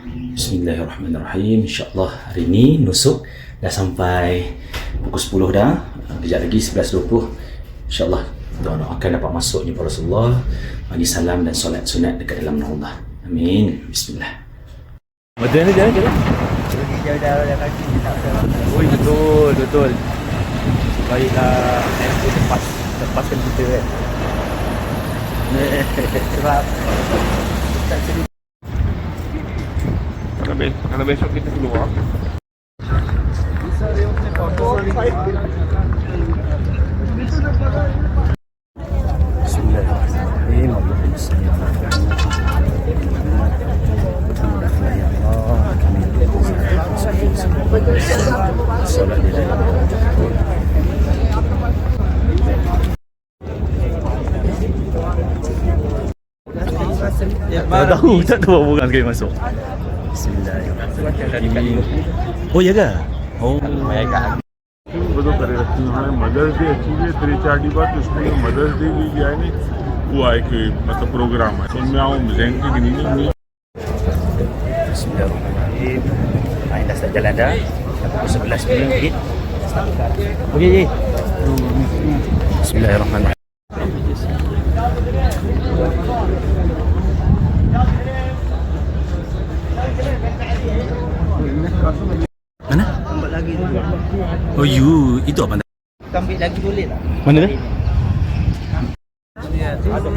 Bismillahirrahmanirrahim. InsyaAllah hari ni nusuk dah sampai pukul 10 dah. Kejap lagi 11.20. InsyaAllah doakan dapat masuk ni para Rasulullah, bagi salam dan solat sunat dekat dalam Allah. Amin. Bismillah. Betul ni jalan. Jalan kaki tak ada. Oh betul. Baiklah, itu lepaskan kita kan. Sebab tak sedih. Kalau besok kita keluar. Bismillahirrahmanirrahim. Allahumma salli ala tak tahu orang sekali masuk. Bismillahirrahmanirrahim. Oh ya ke? Oh ya ke? betul करे रखती हैं mother's day अच्छी है 3-4 बात उसमें mother's day भी गया है हुआ एक मतलब प्रोग्राम है उनमें आओ जैन की गिनी Bismillahirrahmanirrahim. Main dah start jalan dah. Pukul 11 minit okey. Okey. Bismillahirrahmanirrahim. Mana? Ambil lagi tu. Oh itu apa? Ambil lagi boleh tak? Mana dah? Ada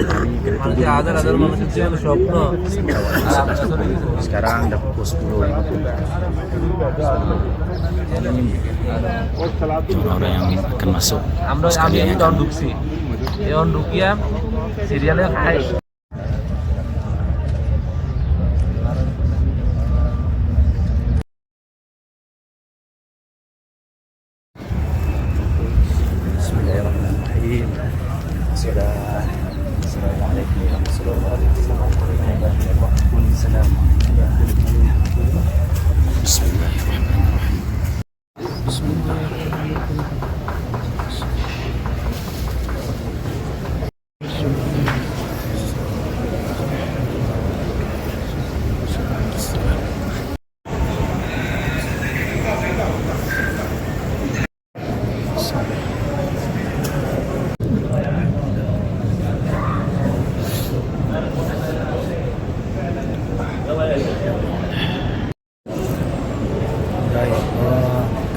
mana kecil shop tu. Sekarang dah pukul 10.50. Orang yang akan masuk. Ambil tahun duksi. Tahun dukia serialnya khai. Bismillahirrahmanirrahim. Assalamualaikum warahmatullahi wabarakatuh. Bismillahirrahmanirrahim.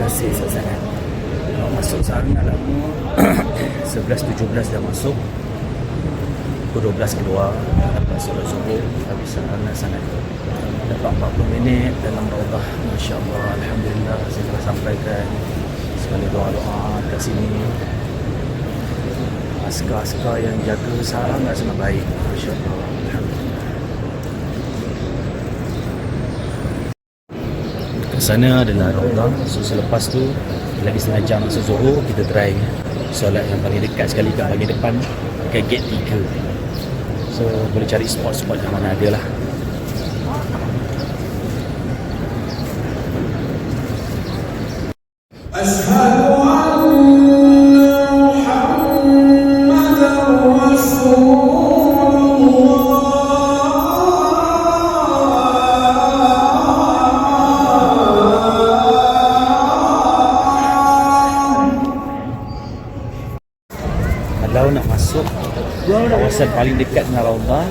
Kasih sangat. Masuk sana lama 11.17 dah masuk, pukul 12 keluar, dapat solat subuh, habis sana sangat dapat 40 minit dalam Raudah. Masya Allah, Alhamdulillah, saya telah sampaikan sekali doa-doa kat sini. Askar-askar yang jaga sangat baik. Masya Allah, Alhamdulillah. Sana adalah Raudah. So selepas tu lagi setengah jam masa Zuhur, kita try solat yang paling dekat sekali kat bahagian depan, kat gate 3. So boleh cari spot-spot yang mana ada lah. Kalau nak masuk kawasan paling dekat dengan Raudah,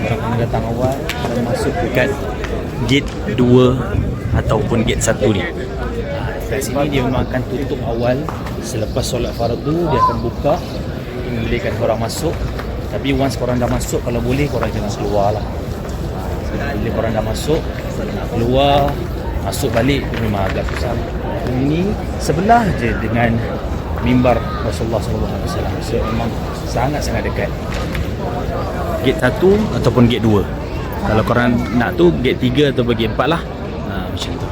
orang kena datang awal dan masuk dekat gate 2 ataupun gate 1 ni. Kat sini dia memang akan tutup awal. Selepas solat fardu dia akan buka, membolehkan korang masuk. Tapi once korang dah masuk, kalau boleh korang jangan keluar lah. Bila korang dah masuk, nak keluar, masuk balik memang agak susah. Ini sebelah je dengan mimbar Rasulullah SAW. So memang sangat-sangat dekat. Gate 1 ataupun gate 2. Kalau korang nak tu gate 3 atau gate 4 lah. Macam tu.